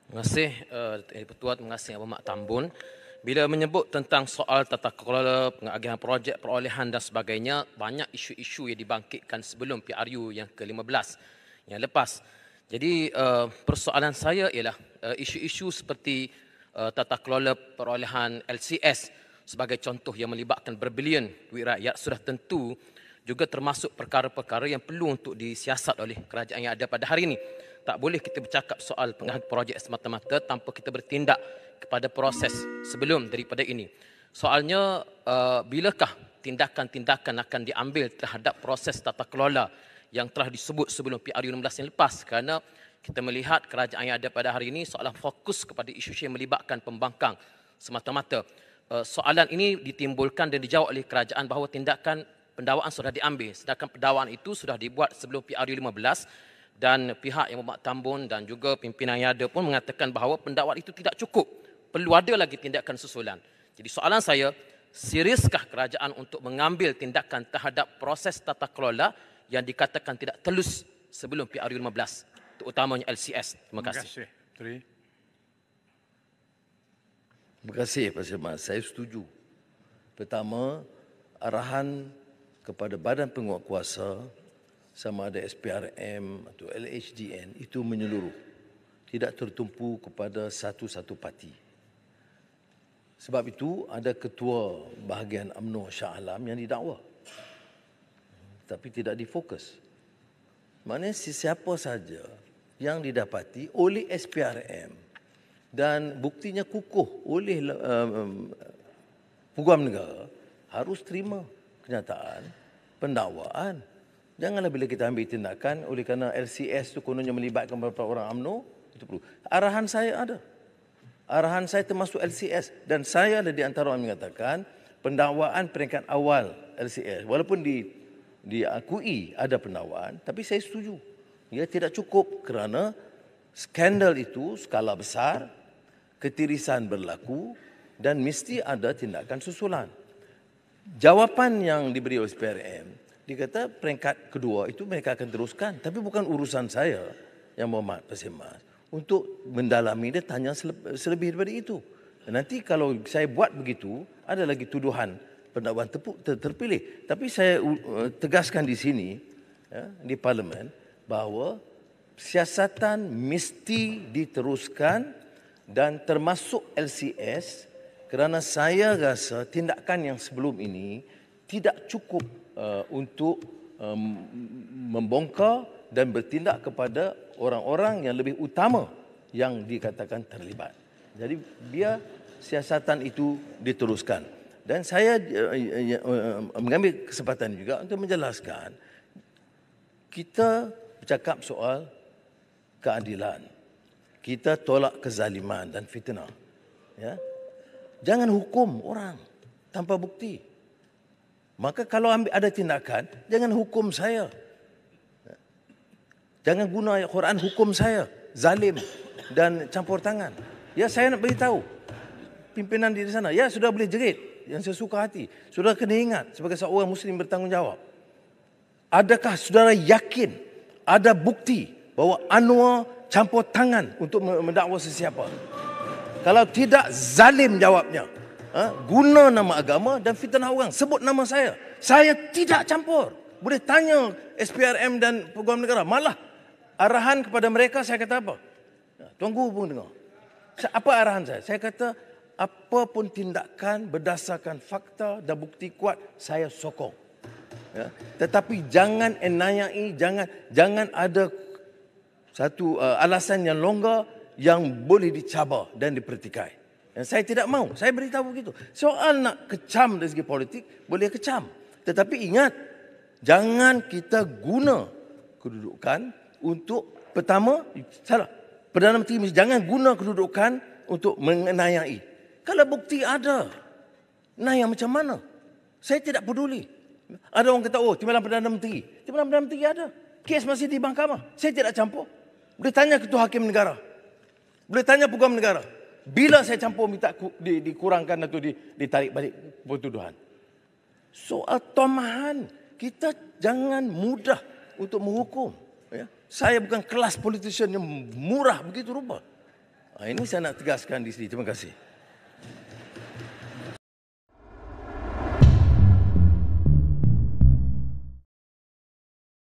Terima kasih Pertua, terima kasih Abang Mak Tambun. Bila menyebut tentang soal tata kelola, pengagihan projek, perolehan dan sebagainya, banyak isu-isu yang dibangkitkan sebelum PRU yang ke-15 yang lepas. Jadi persoalan saya ialah isu-isu seperti tata kelola perolehan LCS sebagai contoh yang melibatkan berbilion duit rakyat sudah tentu juga termasuk perkara-perkara yang perlu untuk disiasat oleh kerajaan yang ada pada hari ini. Tak boleh kita bercakap soal pengagihan projek semata-mata tanpa kita bertindak kepada proses sebelum daripada ini. Soalnya, bilakah tindakan-tindakan akan diambil terhadap proses tata kelola yang telah disebut sebelum PRU 16 yang lepas? Kerana kita melihat kerajaan yang ada pada hari ini seolah fokus kepada isu yang melibatkan pembangkang semata-mata. Soalan ini ditimbulkan dan dijawab oleh kerajaan bahawa tindakan pendakwaan sudah diambil, sedangkan pendakwaan itu sudah dibuat sebelum PRU 15 dan pihak yang Mak Tambun dan juga pimpinan yang ada pun mengatakan bahawa pendakwaan itu tidak cukup. Perlu ada lagi tindakan susulan. Jadi soalan saya, seriuskah kerajaan untuk mengambil tindakan terhadap proses tata kelola yang dikatakan tidak telus sebelum PRU 15, terutamanya LCS? Terima kasih. Terima kasih Pak Semas. Saya setuju. Pertama, arahan kepada Badan Penguatkuasa sama ada SPRM atau LHDN itu menyeluruh. Tidak tertumpu kepada satu-satu parti. Sebab itu ada ketua bahagian UMNO Shah Alam yang didakwa. Tapi tidak difokus. Maknanya sesiapa saja yang didapati oleh SPRM dan buktinya kukuh oleh Peguam Negara harus terima kenyataan pendakwaan. Janganlah bila kita ambil tindakan oleh kerana LCS itu kononnya melibatkan beberapa orang UMNO, itu perlu. Arahan saya ada. Arahan saya termasuk LCS dan saya ada di antara orang mengatakan pendakwaan peringkat awal LCS walaupun diakui ada pendakwaan, tapi saya setuju. Ia tidak cukup kerana skandal itu skala besar, ketirisan berlaku dan mesti ada tindakan susulan. Jawapan yang diberi oleh SPRM, dia kata peringkat kedua itu mereka akan teruskan. Tapi bukan urusan saya, Yang Berhormat Pak Semas, untuk mendalami dia tanya selebih daripada itu. Dan nanti kalau saya buat begitu, ada lagi tuduhan pendakwaan terpilih. Tapi saya tegaskan di sini, ya, di Parlimen, bahawa siasatan mesti diteruskan dan termasuk LCS kerana saya rasa tindakan yang sebelum ini tidak cukup untuk membongkar dan bertindak kepada orang-orang yang lebih utama yang dikatakan terlibat. Jadi biar siasatan itu diteruskan. Dan saya mengambil kesempatan juga untuk menjelaskan, kita bercakap soal keadilan. Kita tolak kezaliman dan fitnah. Ya. Jangan hukum orang tanpa bukti. Maka kalau ada tindakan, jangan hukum saya. Jangan guna ayat Quran hukum saya. Zalim dan campur tangan. Ya, saya nak beritahu pimpinan di sana. Ya, sudah boleh jerit yang sesuka hati. Sudah kena ingat sebagai seorang Muslim bertanggungjawab. Adakah saudara yakin ada bukti bahawa Anwar campur tangan untuk mendakwa sesiapa? Kalau tidak, zalim jawabnya. Guna nama agama dan fitnah orang. Sebut nama saya. Saya tidak campur. Boleh tanya SPRM dan Peguam Negara. Malah arahan kepada mereka saya kata apa? Tuan Guru pun dengar. Apa arahan saya? Saya kata apa pun tindakan berdasarkan fakta dan bukti kuat saya sokong. Ya. Tetapi jangan enayai, jangan ada satu alasan yang longgar yang boleh dicabar dan dipertikai. Dan saya tidak mahu. Saya beritahu begitu. Soal nak kecam dari segi politik, boleh kecam. Tetapi ingat, jangan kita guna kedudukan untuk, pertama, salah. Perdana Menteri jangan guna kedudukan untuk mengenayai. Kalau bukti ada, naya macam mana? Saya tidak peduli. Ada orang kata, oh, timbalan Perdana Menteri. Timbalan Perdana Menteri ada. Kes masih di mahkamah. Saya tidak campur. Boleh tanya Ketua Hakim Negara. Boleh tanya Peguam Negara. Bila saya campur minta dikurangkan atau ditarik balik pertuduhan. Soal tomahan, kita jangan mudah untuk menghukum. Ya. Saya bukan kelas politician yang murah begitu rupa. Ini saya nak tegaskan di sini. Terima kasih.